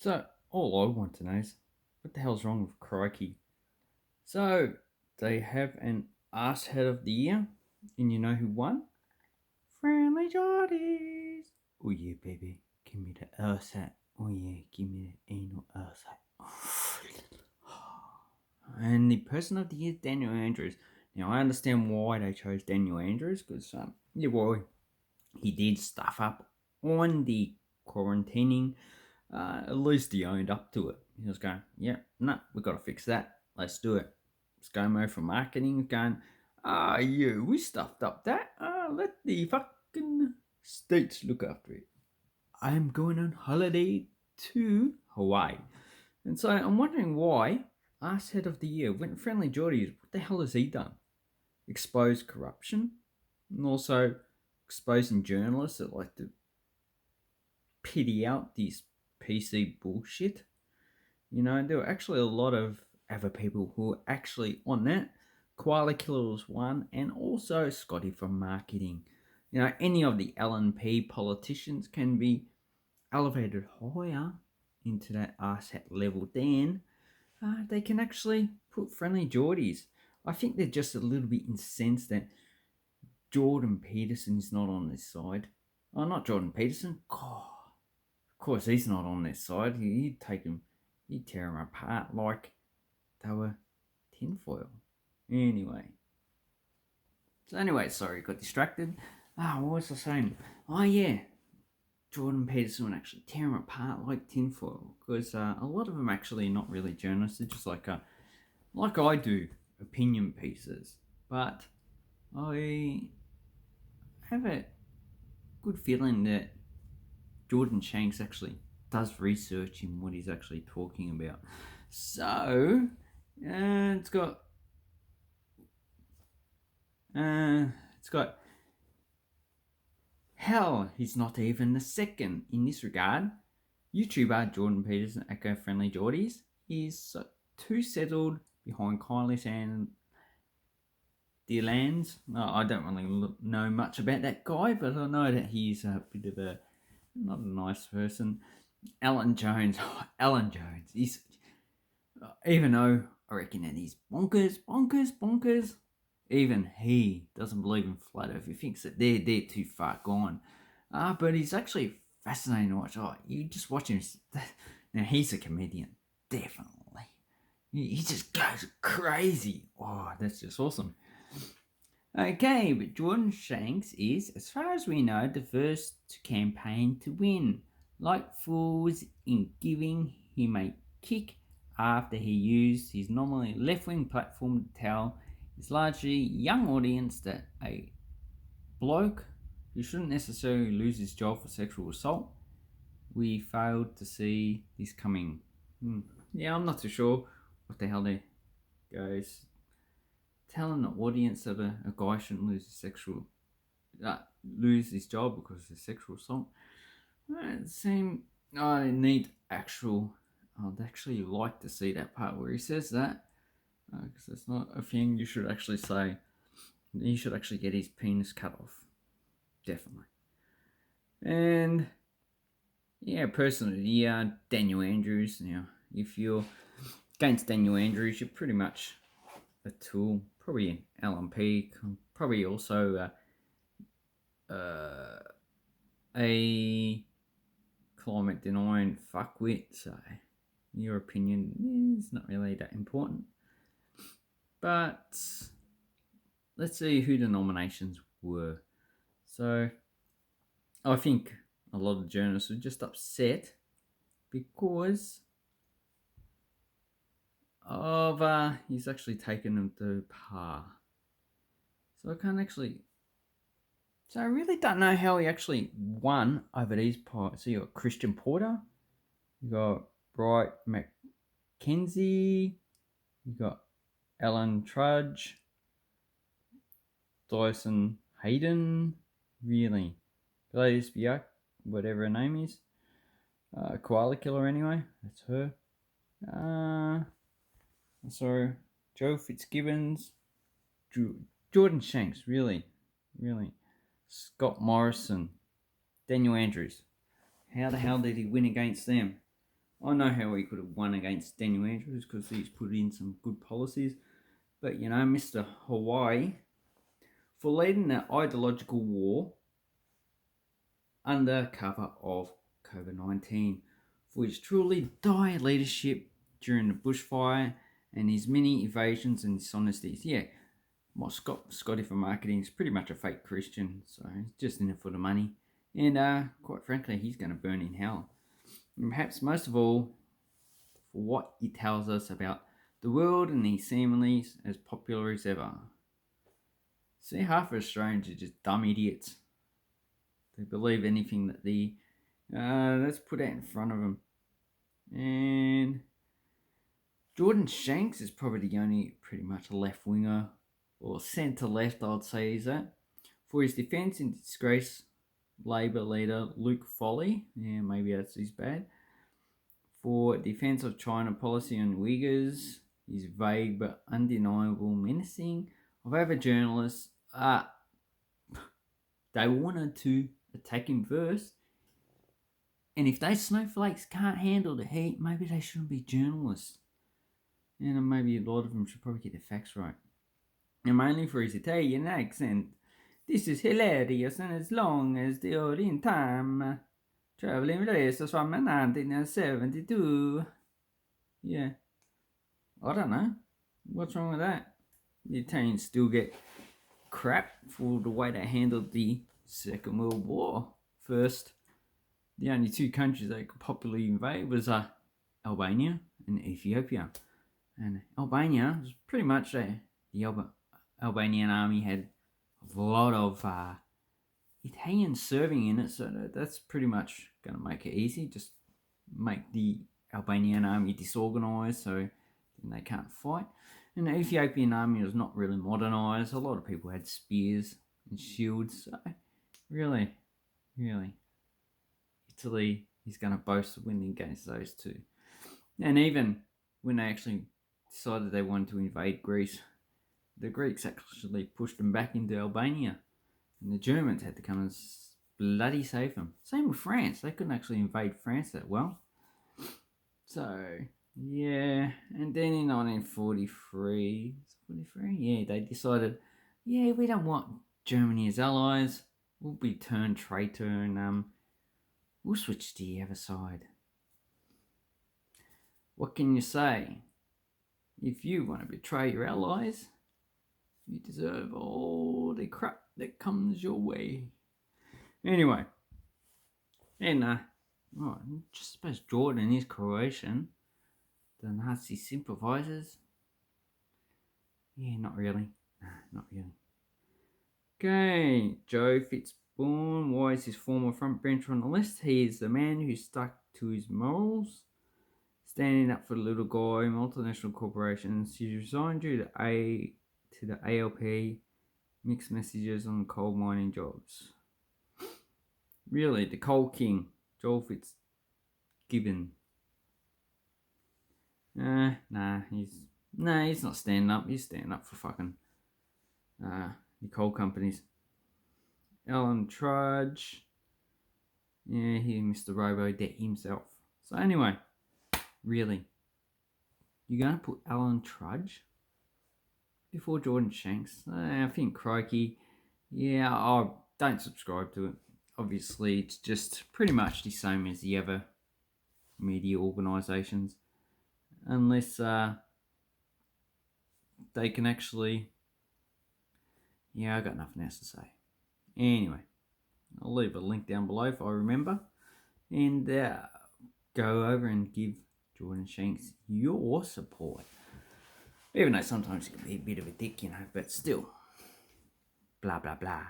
So, all I want to know is what the hell's wrong with Crikey? So, they have an Arsehat of the Year, and you know who won? Friendly Jordis! Oh yeah, baby, give me the Arsehat. Oh yeah, give me the anal Arsehat. And the person of the year is Daniel Andrews. Now, I understand why they chose Daniel Andrews, because, yeah, boy, he did stuff up on the quarantining. At least he owned up to it. He was going, yeah, no, we've got to fix that. Let's do it. ScoMo from marketing going, yeah, we stuffed up that. Let the fucking states look after it. I am going on holiday to Hawaii. And so I'm wondering why Ass Head of the Year went Friendly Geordies. What the hell has he done? Expose corruption? And also exposing journalists that like to pity out these PC bullshit. You know, there were actually a lot of other people who were actually on that. Koala Killer was one, and also Scotty from marketing. You know, any of the LNP politicians can be elevated higher into that RSAT level, then they can actually put friendly Geordies. I think they're just a little bit incensed that Jordan Peterson is not on this side. Oh, not Jordan Peterson. God, of course he's not on this side. He'd take him, he'd tear him apart like they were tinfoil. Anyway, sorry, got distracted. What was I saying? Oh yeah, Jordan Peterson would actually tear him apart like tinfoil, because a lot of them actually are not really journalists. They're just like I do, opinion pieces. But I have a good feeling that Jordan Shanks actually does research in what he's actually talking about. So it's got hell, he's not even the second in this regard. YouTuber Jordan Peterson, Eco Friendly Geordies, is too settled behind Kylie and Delands. I don't really know much about that guy, but I know that he's a bit of a not a nice person. Alan Jones, Alan Jones, he's even though I reckon that he's bonkers. Even he doesn't believe in flat Earth. He thinks that they're too far gone. But he's actually fascinating to watch. Oh, you just watch him. Now he's a comedian, definitely. He just goes crazy. Oh, that's just awesome. Okay, but Jordan Shanks is, as far as we know, the first campaign to win. Like fools in giving him a kick after he used his normally left-wing platform to tell his largely young audience that a bloke who shouldn't necessarily lose his job for sexual assault. We failed to see this coming. Yeah, I'm not too sure what the hell there goes. Telling the audience that a guy shouldn't lose his job because of sexual assault. It seemed I need actual. I'd actually like to see that part where he says that, because it's not a thing you should actually say. He should actually get his penis cut off, definitely. And yeah, personally, Daniel Andrews. Now, if you're against Daniel Andrews, you're pretty much a tool, probably an LMP, probably also a climate denying fuckwit. So your opinion is not really that important. But let's see who the nominations were. So I think a lot of journalists were just upset because of he's actually taken them to par. So I can't actually. So I really don't know how he actually won over these parts. So you got Christian Porter, you got Bright McKenzie, you got Alan Trudge, Dyson Hayden, really, Gladys Biak, whatever her name is, Koala Killer anyway, that's her. So Joe Fitzgibbons, Jordan Shanks, really, Scott Morrison, Daniel Andrews. How the hell did he win against them? I know how he could have won against Daniel Andrews because he's put in some good policies. But, Mr. Hawaii, for leading the ideological war under cover of COVID-19, for his truly dire leadership during the bushfire and his many evasions and dishonesties. Yeah, my Scotty for marketing is pretty much a fake Christian, so he's just in it for the money. And quite frankly, he's going to burn in hell. And perhaps most of all, for what he tells us about the world and these seemingly as popular as ever. See, half of Australians are just dumb idiots. They believe anything that that's put out in front of them. And Jordan Shanks is probably the only pretty much left winger, or centre left, I'd say, is that. For his defence in disgrace, Labor leader Luke Foley, yeah, maybe that's his bad. For defence of China policy on Uyghurs, his vague but undeniable menacing of other journalists. They wanted to attack him first. And if those snowflakes can't handle the heat, maybe they shouldn't be journalists. And maybe a lot of them should probably get the facts right. And mainly for his Italian accent. This is hilarious and as long as the olden time. Traveling races from 1972. Yeah. I don't know. What's wrong with that? The Italians still get crap for the way they handled the Second World War. First, the only two countries they could popularly invade was Albania and Ethiopia. And Albania was pretty much the Albanian army had a lot of Italians serving in it, so that's pretty much going to make it easy. Just make the Albanian army disorganised so then they can't fight. And the Ethiopian army was not really modernised. A lot of people had spears and shields. So really, Italy is going to boast of winning against those two. And even when they actually decided they wanted to invade Greece, the Greeks actually pushed them back into Albania. And the Germans had to come and bloody save them. Same with France. They couldn't actually invade France that well. So, yeah. And then in 1943, they decided, we don't want Germany as allies. We'll be turned traitor and we'll switch to the other side. What can you say? If you want to betray your allies, you deserve all the crap that comes your way. Anyway, and just suppose Jordan is Croatian. The Nazi sympathizers? Yeah, not really. Not really. Okay, Joe Fitzbourne. Why is his former front bencher on the list? He is the man who stuck to his morals, standing up for the little guy, multinational corporations. He resigned due to the ALP, mixed messages on coal mining jobs. Really, the coal king, Joel Fitzgibbon. He's not standing up. He's standing up for fucking the coal companies. Alan Trudge. Yeah, he Mr. Robo-Debt himself. So anyway, really, you're going to put Alan Trudge before Jordan Shanks? I think Crikey. Yeah, I don't subscribe to it. Obviously, it's just pretty much the same as the other media organisations. Unless they can actually... Yeah, I got nothing else to say. Anyway, I'll leave a link down below if I remember. And go over and give Jordan Shanks your support. Even though sometimes he can be a bit of a dick, but still. Blah, blah, blah.